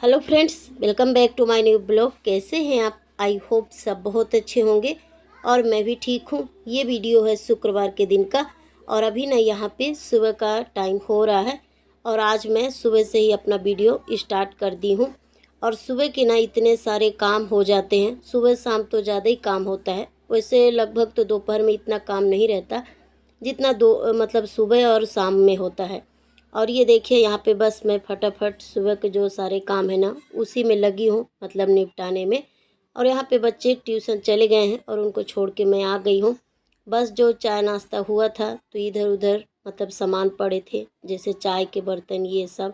Hello friends, welcome back to my new blog. कैसे हैं आप? आई होप सब बहुत अच्छे होंगे और मैं भी ठीक हूँ। ये वीडियो है शुक्रवार के दिन का और अभी ना यहाँ पे सुबह का टाइम हो रहा है और आज मैं सुबह से ही अपना वीडियो स्टार्ट कर दी हूँ। और सुबह के ना इतने सारे काम हो जाते हैं, सुबह शाम तो ज़्यादा ही काम होता है। वैसे लगभग तो दोपहर में इतना काम नहीं रहता जितना मतलब सुबह और शाम में होता है। और ये देखिए यहाँ पे बस मैं फटाफट सुबह के जो सारे काम है ना उसी में लगी हूँ, मतलब निपटाने में। और यहाँ पे बच्चे ट्यूशन चले गए हैं और उनको छोड़ के मैं आ गई हूँ। बस जो चाय नाश्ता हुआ था तो इधर उधर मतलब सामान पड़े थे, जैसे चाय के बर्तन ये सब।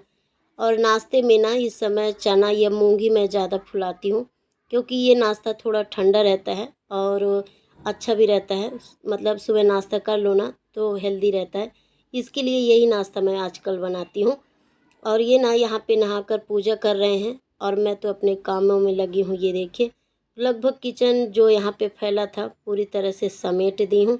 और नाश्ते में ना इस समय चना या मूंगी मैं ज़्यादा फुलाती हूँ, क्योंकि ये नाश्ता थोड़ा ठंडा रहता है और अच्छा भी रहता है। मतलब सुबह नाश्ता कर लो ना तो हेल्दी रहता है, इसके लिए यही नाश्ता मैं आजकल बनाती हूँ। और ये ना यहाँ पे नहाकर पूजा कर रहे हैं और मैं तो अपने कामों में लगी हूँ। ये देखिए लगभग किचन जो यहाँ पे फैला था पूरी तरह से समेट दी हूँ।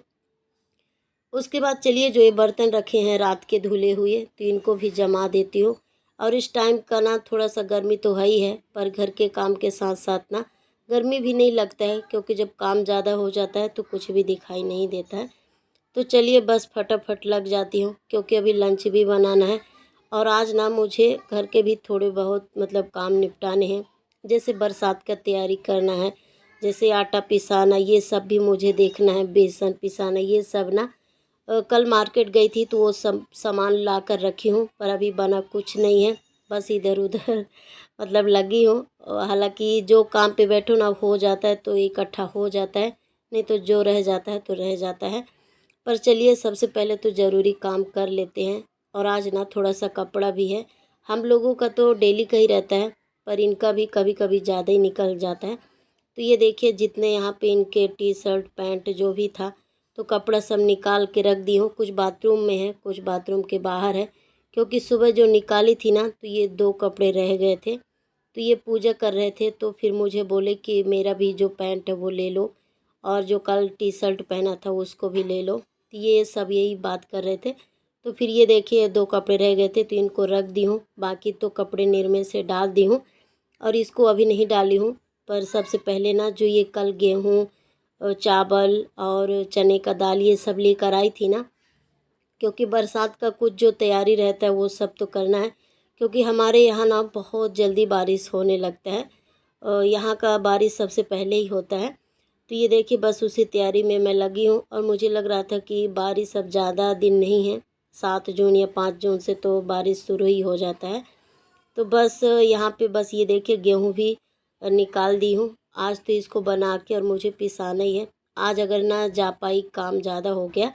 उसके बाद चलिए जो ये बर्तन रखे हैं रात के धुले हुए तो इनको भी जमा देती हूँ। और इस टाइम का ना थोड़ा सा गर्मी तो है ही है, पर घर के काम के साथ साथ ना गर्मी भी नहीं लगता है, क्योंकि जब काम ज़्यादा हो जाता है तो कुछ भी दिखाई नहीं देता है। तो चलिए बस फटाफट लग जाती हूँ, क्योंकि अभी लंच भी बनाना है। और आज ना मुझे घर के भी थोड़े बहुत मतलब काम निपटाने हैं, जैसे बरसात का तैयारी करना है, जैसे आटा पिसाना ये सब भी मुझे देखना है, बेसन पिसाना ये सब ना। कल मार्केट गई थी तो वो सब सामान ला कर रखी हूँ, पर अभी बना कुछ नहीं है। बस इधर उधर मतलब लगी हूँ। हालांकि जो काम पे बैठो ना हो जाता है तो इकट्ठा हो जाता है, नहीं तो जो रह जाता है तो रह जाता है। पर चलिए सबसे पहले तो ज़रूरी काम कर लेते हैं। और आज ना थोड़ा सा कपड़ा भी है, हम लोगों का तो डेली का ही रहता है, पर इनका भी कभी कभी ज़्यादा ही निकल जाता है। तो ये देखिए जितने यहाँ पे इनके टी शर्ट पैंट जो भी था तो कपड़ा सब निकाल के रख दी हूँ। कुछ बाथरूम में है, कुछ बाथरूम के बाहर है, क्योंकि सुबह जो निकाली थी ना तो ये दो कपड़े रह गए थे। तो ये पूजा कर रहे थे तो फिर मुझे बोले कि मेरा भी जो पैंट है वो ले लो और जो कल टी शर्ट पहना था उसको भी ले लो। तो ये सब यही बात कर रहे थे। तो फिर ये देखिए दो कपड़े रह गए थे तो इनको रख दी हूँ, बाकी तो कपड़े निर्मे से डाल दी हूँ। और इसको अभी नहीं डाली हूँ, पर सबसे पहले ना जो ये कल गेहूँ चावल और चने का दाल ये सब लेकर आई थी ना, क्योंकि बरसात का कुछ जो तैयारी रहता है वो सब तो करना है। क्योंकि हमारे यहाँ ना बहुत जल्दी बारिश होने लगता है, यहाँ का बारिश सबसे पहले ही होता है। तो ये देखिए बस उसी तैयारी में मैं लगी हूँ। और मुझे लग रहा था कि बारिश अब ज़्यादा दिन नहीं है, 7 जून या 5 जून से तो बारिश शुरू ही हो जाता है। तो बस यहाँ पे बस ये देखिए गेहूँ भी निकाल दी हूँ। आज तो इसको बना के और मुझे पिसाना ही है। आज अगर ना जा पाई, काम ज़्यादा हो गया,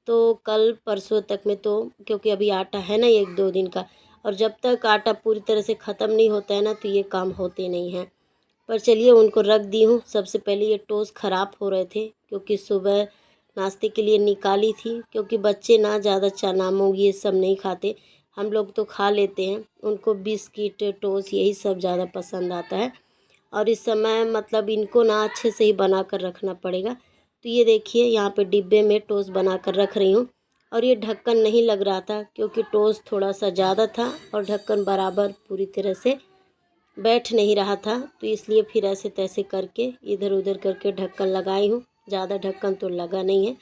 तो कल परसों तक में तो, क्योंकि अभी आटा है ना 1-2 दिन का, और जब तक आटा पूरी तरह से ख़त्म नहीं होता है ना तो ये काम होते नहीं हैं। पर चलिए उनको रख दी हूँ। सबसे पहले ये टोस्ट ख़राब हो रहे थे, क्योंकि सुबह नाश्ते के लिए निकाली थी, क्योंकि बच्चे ना ज़्यादा चना मूंग ये सब नहीं खाते, हम लोग तो खा लेते हैं। उनको बिस्किट टोस्ट यही सब ज़्यादा पसंद आता है। और इस समय मतलब इनको ना अच्छे से ही बना कर रखना पड़ेगा। तो ये देखिए यहाँ पे डिब्बे में टोस्ट बना कर रख रही हूँ। और ये ढक्कन नहीं लग रहा था, क्योंकि टोस्ट थोड़ा सा ज़्यादा था और ढक्कन बराबर पूरी तरह से बैठ नहीं रहा था, तो इसलिए फिर ऐसे तैसे करके इधर उधर करके ढक्कन लगाई हूँ। ज़्यादा ढक्कन तो लगा नहीं है,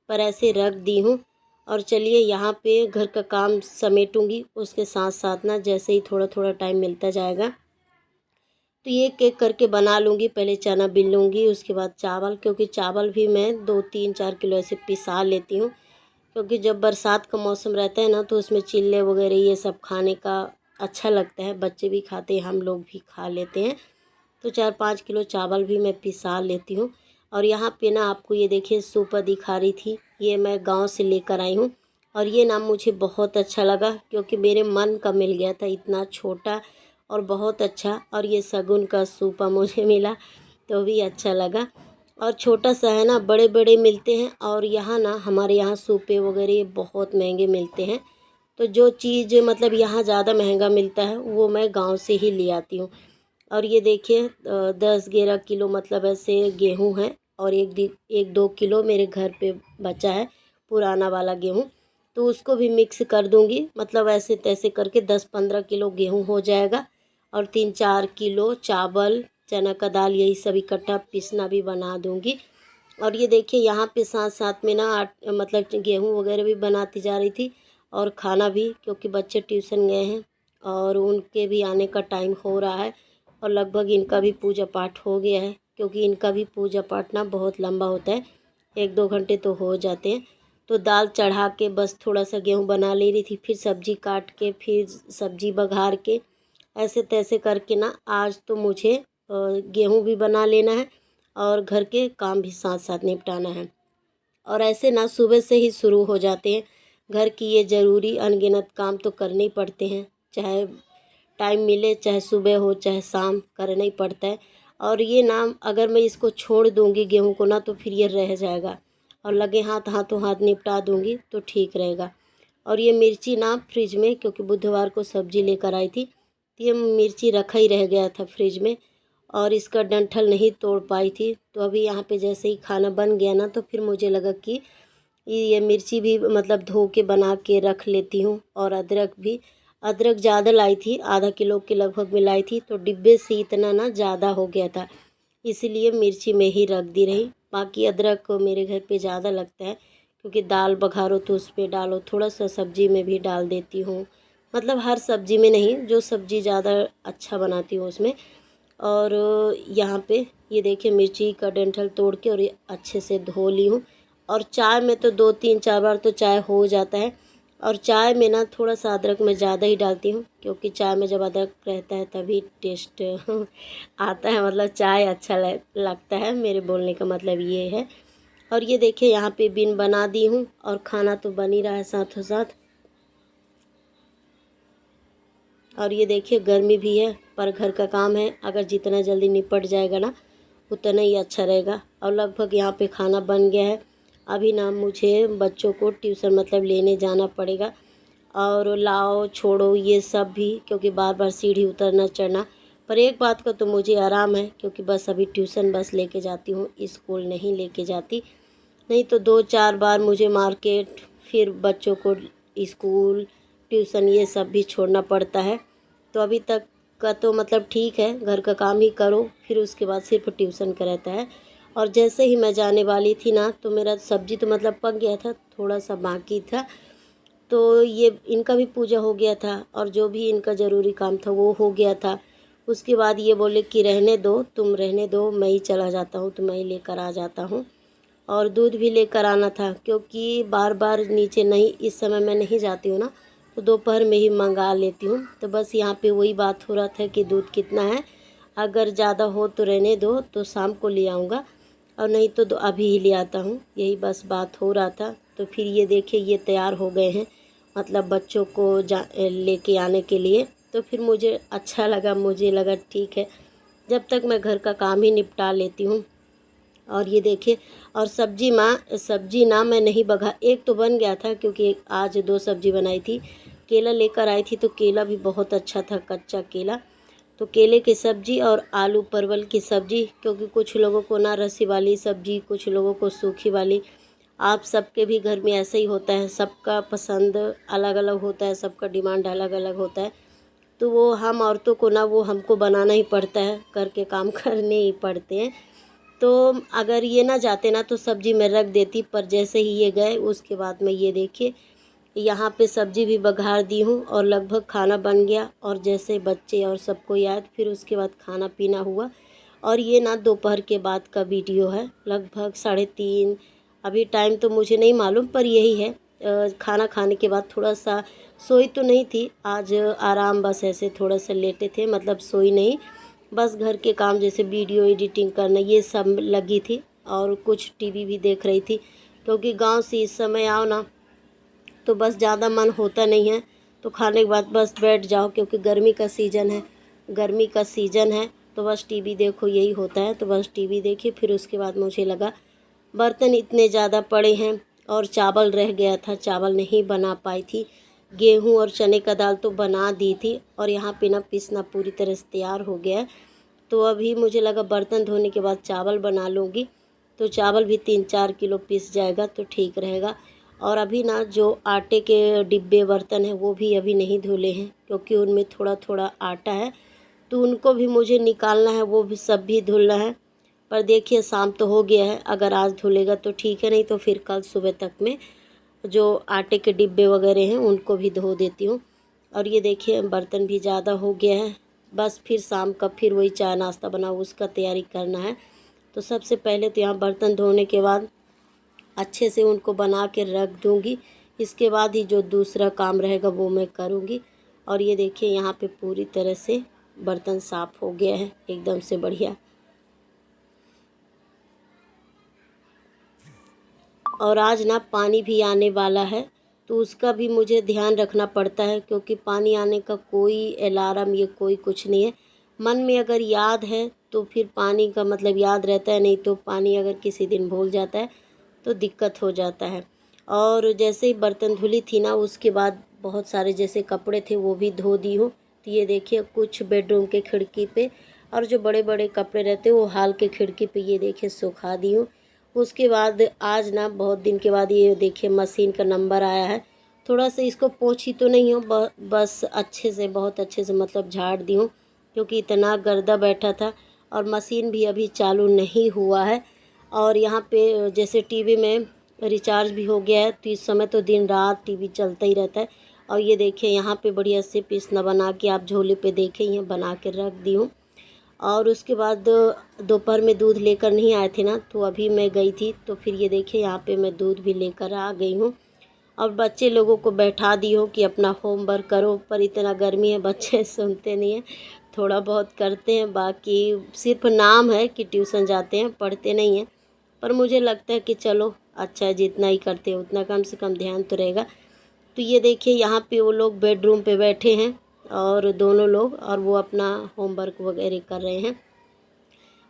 पर ऐसे रख दी हूँ। और चलिए यहाँ पे घर का काम समेटूँगी, उसके साथ साथ ना जैसे ही थोड़ा थोड़ा टाइम मिलता जाएगा तो ये एक एक करके बना लूँगी। पहले चना बिन लूँगी, उसके बाद चावल, क्योंकि चावल भी मैं 2-3-4 किलो ऐसे पिसा लेती हूँ। क्योंकि जब बरसात का मौसम रहता है ना तो उसमें चिल्ले वगैरह ये सब खाने का अच्छा लगता है, बच्चे भी खाते हैं, हम लोग भी खा लेते हैं। तो 4-5 किलो चावल भी मैं पिसा लेती हूँ। और यहाँ पे ना आपको ये देखिए सूपा दिखा रही थी, ये मैं गांव से लेकर आई हूँ। और ये ना मुझे बहुत अच्छा लगा, क्योंकि मेरे मन का मिल गया था, इतना छोटा और बहुत अच्छा। और ये सगुन का सूपा मुझे मिला तो भी अच्छा लगा। और छोटा सा है ना, बड़े बड़े मिलते हैं, और यहाँ ना हमारे यहाँ सूपे वगैरह बहुत महंगे मिलते हैं। तो जो चीज़ मतलब यहाँ ज़्यादा महंगा मिलता है वो मैं गांव से ही ले आती हूँ। और ये देखिए 10-11 किलो मतलब ऐसे गेहूँ है, और 1-2 किलो मेरे घर पे बचा है पुराना वाला गेहूँ, तो उसको भी मिक्स कर दूँगी। मतलब ऐसे तैसे करके 10-15 किलो गेहूँ हो जाएगा। और 3-4 किलो चावल, चना का दाल, यही सब इकट्ठा पीसना भी बना दूँगी। और ये देखिए यहाँ पे साथ साथ में ना मतलब गेहूँ वगैरह भी बनाती जा रही थी और खाना भी, क्योंकि बच्चे ट्यूशन गए हैं और उनके भी आने का टाइम हो रहा है और लगभग इनका भी पूजा पाठ हो गया है, क्योंकि इनका भी पूजा पाठ ना बहुत लंबा होता है, 1-2 घंटे तो हो जाते हैं। तो दाल चढ़ा के बस थोड़ा सा गेहूँ बना ले रही थी, फिर सब्जी काट के, फिर सब्जी बघार के, ऐसे तैसे करके ना आज तो मुझे गेहूँ भी बना लेना है और घर के काम भी साथ साथ निपटाना है। और ऐसे ना सुबह से ही शुरू हो जाते हैं। घर की ये ज़रूरी अनगिनत काम तो करने ही पड़ते हैं, चाहे टाइम मिले, चाहे सुबह हो चाहे शाम, करना ही पड़ता है। और ये ना अगर मैं इसको छोड़ दूँगी गेहूँ को ना, तो फिर ये रह जाएगा और लगे हाथ हाथों हाथ निपटा दूँगी तो ठीक रहेगा। और ये मिर्ची ना फ्रिज में, क्योंकि बुधवार को सब्ज़ी लेकर आई थी, तो ये मिर्ची रखा ही रह गया था फ्रिज में और इसका डंठल नहीं तोड़ पाई थी। तो अभी यहाँ पे जैसे ही खाना बन गया ना, तो फिर मुझे लगा कि ये मिर्ची भी मतलब धो के बना के रख लेती हूँ। और अदरक भी, अदरक ज़्यादा लाई थी, आधा किलो के लगभग में लाई थी, तो डिब्बे से इतना ना ज़्यादा हो गया था, इसीलिए मिर्ची में ही रख दी रही। बाकी अदरक मेरे घर पे ज़्यादा लगता है, क्योंकि दाल बघारो तो उस पर डालो, थोड़ा सा सब्ज़ी में भी डाल देती हूँ, मतलब हर सब्ज़ी में नहीं, जो सब्ज़ी ज़्यादा अच्छा बनाती हूँ उसमें। और यहाँ पे ये देखिए मिर्ची का डंठल तोड़ के और ये अच्छे से धो ली हूँ। और चाय में तो 2-3-4 बार तो चाय हो जाता है। और चाय में ना थोड़ा सा अदरक मैं ज़्यादा ही डालती हूँ, क्योंकि चाय में जब अदरक रहता है तभी टेस्ट आता है, मतलब चाय अच्छा लगता है, मेरे बोलने का मतलब ये है। और ये देखिए यहाँ पे बिन बना दी हूँ और खाना तो बन ही रहा है साथों साथ। और ये देखिए गर्मी भी है, पर घर का काम है, अगर जितना जल्दी निपट जाएगा ना उतना ही अच्छा रहेगा। और लगभग यहाँ पे खाना बन गया है। अभी ना मुझे बच्चों को ट्यूशन मतलब लेने जाना पड़ेगा, और लाओ छोड़ो ये सब भी, क्योंकि बार बार सीढ़ी उतरना चढ़ना। पर एक बात का तो मुझे आराम है, क्योंकि बस अभी ट्यूशन बस लेके जाती हूँ, स्कूल नहीं लेके जाती। नहीं तो 2-4 बार मुझे मार्केट, फिर बच्चों को स्कूल, ट्यूशन, ये सब भी छोड़ना पड़ता है। तो अभी तक का तो मतलब ठीक है, घर का काम ही करो, फिर उसके बाद सिर्फ ट्यूशन का रहता है। और जैसे ही मैं जाने वाली थी ना, तो मेरा सब्जी तो मतलब पक गया था, थोड़ा सा बाकी था, तो ये इनका भी पूजा हो गया था और जो भी इनका ज़रूरी काम था वो हो गया था। उसके बाद ये बोले कि रहने दो, तुम रहने दो, मैं ही चला जाता हूँ, तो मैं ही लेकर आ जाता हूँ। और दूध भी लेकर आना था, क्योंकि बार बार नीचे नहीं, इस समय मैं नहीं जाती हूँ ना, तो दोपहर में ही मंगा लेती हूँ। तो बस यहाँ पे वही बात हो रहा था कि दूध कितना है, अगर ज़्यादा हो तो रहने दो, तो शाम को ले आऊँगा, और नहीं तो अभी ही ले आता हूँ, यही बस बात हो रहा था। तो फिर ये देखिए ये तैयार हो गए हैं, मतलब बच्चों को लेके आने के लिए। तो फिर मुझे अच्छा लगा, मुझे लगा ठीक है, जब तक मैं घर का काम ही निपटा लेती हूँ। और ये देखिए, और सब्जी ना मैं नहीं बघा, एक तो बन गया था, क्योंकि आज 2 सब्जी बनाई थी। केला लेकर आई थी, तो केला भी बहुत अच्छा था, कच्चा केला। तो केले की सब्ज़ी और आलू परवल की सब्ज़ी, क्योंकि कुछ लोगों को ना रसी वाली सब्ज़ी, कुछ लोगों को सूखी वाली। आप सबके भी घर में ऐसे ही होता है, सबका पसंद अलग अलग होता है, सबका डिमांड अलग अलग होता है। तो वो हम औरतों को ना, वो हमको बनाना ही पड़ता है, करके काम करने ही पड़ते हैं। तो अगर ये ना जाते ना, तो सब्ज़ी मैं रख देती, पर जैसे ही ये गए उसके बाद में ये देखिए यहाँ पे सब्ज़ी भी बघार दी हूँ और लगभग खाना बन गया। और जैसे बच्चे और सबको याद, फिर उसके बाद खाना पीना हुआ। और ये ना दोपहर के बाद का वीडियो है, लगभग 3:30। अभी टाइम तो मुझे नहीं मालूम, पर यही है। खाना खाने के बाद थोड़ा सा सोई तो नहीं थी आज, आराम, बस ऐसे थोड़ा सा लेटे थे, मतलब सोई नहीं, बस घर के काम जैसे वीडियो एडिटिंग करना ये सब लगी थी, और कुछ टीवी भी देख रही थी, क्योंकि गांव से इस समय आओ ना, तो बस ज़्यादा मन होता नहीं है, तो खाने के बाद बस बैठ जाओ, क्योंकि गर्मी का सीज़न है, गर्मी का सीज़न है, तो बस टीवी देखो, यही होता है। तो बस टीवी देखी, फिर उसके बाद मुझे लगा बर्तन इतने ज़्यादा पड़े हैं और चावल रह गया था, चावल नहीं बना पाई थी। गेहूं और चने का दाल तो बना दी थी, और यहाँ पे ना पीसना पूरी तरह से तैयार हो गया है। तो अभी मुझे लगा बर्तन धोने के बाद चावल बना लूँगी, तो चावल भी 3-4 किलो पीस जाएगा तो ठीक रहेगा। और अभी ना जो आटे के डिब्बे बर्तन हैं वो भी अभी नहीं धुले हैं, क्योंकि उनमें थोड़ा थोड़ा आटा है, तो उनको भी मुझे निकालना है, वो भी सब भी धुलना है। पर देखिए शाम तो हो गया है, अगर आज धुलेगा तो ठीक है, नहीं तो फिर कल सुबह तक में जो आटे के डिब्बे वगैरह हैं उनको भी धो देती हूँ। और ये देखिए बर्तन भी ज़्यादा हो गया है, बस फिर शाम का फिर वही चाय नाश्ता बनाओ उसका तैयारी करना है। तो सबसे पहले तो यहाँ बर्तन धोने के बाद अच्छे से उनको बना के रख दूँगी, इसके बाद ही जो दूसरा काम रहेगा वो मैं करूँगी। और ये देखिए यहाँ पे पूरी तरह से बर्तन साफ़ हो गया है एकदम से बढ़िया। और आज ना पानी भी आने वाला है, तो उसका भी मुझे ध्यान रखना पड़ता है, क्योंकि पानी आने का कोई अलार्म ये कोई कुछ नहीं है। मन में अगर याद है तो फिर पानी का मतलब याद रहता है, नहीं तो पानी अगर किसी दिन भूल जाता है तो दिक्कत हो जाता है। और जैसे ही बर्तन धुली थी ना, उसके बाद बहुत सारे जैसे कपड़े थे वो भी धो दी हूँ। तो ये देखिए कुछ बेडरूम के खिड़की पे, और जो बड़े बड़े कपड़े रहते हैं वो हाल के खिड़की पे ये देखिए सुखा दी हूँ। उसके बाद आज ना बहुत दिन के बाद ये देखिए मशीन का नंबर आया है। थोड़ा सा इसको पोंछी तो नहीं हूँ, बस अच्छे से बहुत अच्छे से मतलब झाड़ दी हूँ, क्योंकि इतना गर्दा बैठा था और मशीन भी अभी चालू नहीं हुआ है। और यहाँ पे जैसे टीवी में रिचार्ज भी हो गया है, तो इस समय तो दिन रात टीवी चलता ही रहता है। और ये देखिए यहाँ पे बढ़िया से पिसना बना के आप झोले पे देखे ही हैं, बना के रख दी हूँ। और उसके बाद दोपहर में दूध लेकर नहीं आए थे ना, तो अभी मैं गई थी, तो फिर ये देखिए यहाँ पे मैं दूध भी लेकर आ गई हूँ। और बच्चे लोगों को बैठा दी हूँ कि अपना होमवर्क करो, पर इतना गर्मी है बच्चे सुनते नहीं हैं, थोड़ा बहुत करते हैं, बाकी सिर्फ नाम है कि ट्यूशन जाते हैं, पढ़ते नहीं हैं। पर मुझे लगता है कि चलो अच्छा है, जितना ही करते हैं उतना कम से कम ध्यान तो रहेगा। तो ये देखिए यहाँ पे वो लोग बेडरूम पे बैठे हैं, और दोनों लोग, और वो अपना होमवर्क वगैरह कर रहे हैं।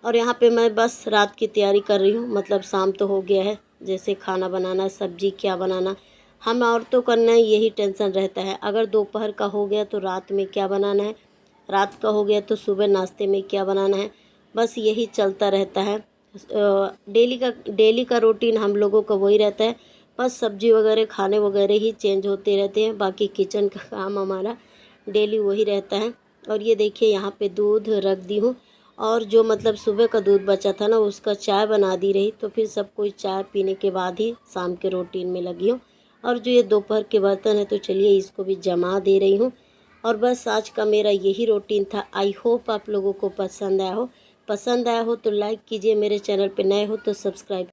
और यहाँ पे मैं बस रात की तैयारी कर रही हूँ, मतलब शाम तो हो गया है, जैसे खाना बनाना, सब्जी क्या बनाना, हम औरतों का ना यही टेंशन रहता है। अगर दोपहर का हो गया तो रात में क्या बनाना है, रात का हो गया तो सुबह नाश्ते में क्या बनाना है, बस यही चलता रहता है। डेली का रूटीन हम लोगों का वही रहता है, बस सब्जी वगैरह खाने वगैरह ही चेंज होते रहते हैं, बाकी किचन का काम हमारा डेली वही रहता है। और ये देखिए यहाँ पे दूध रख दी हूँ, और जो मतलब सुबह का दूध बचा था ना उसका चाय बना दी रही, तो फिर सब कोई चाय पीने के बाद ही शाम के रूटीन में लगी हूँ। और जो ये दोपहर के बर्तन है तो चलिए इसको भी जमा दे रही हूँ। और बस आज का मेरा यही रूटीन था। आई होप आप लोगों को पसंद आया हो तो लाइक कीजिए, मेरे चैनल पे नए हो तो सब्सक्राइब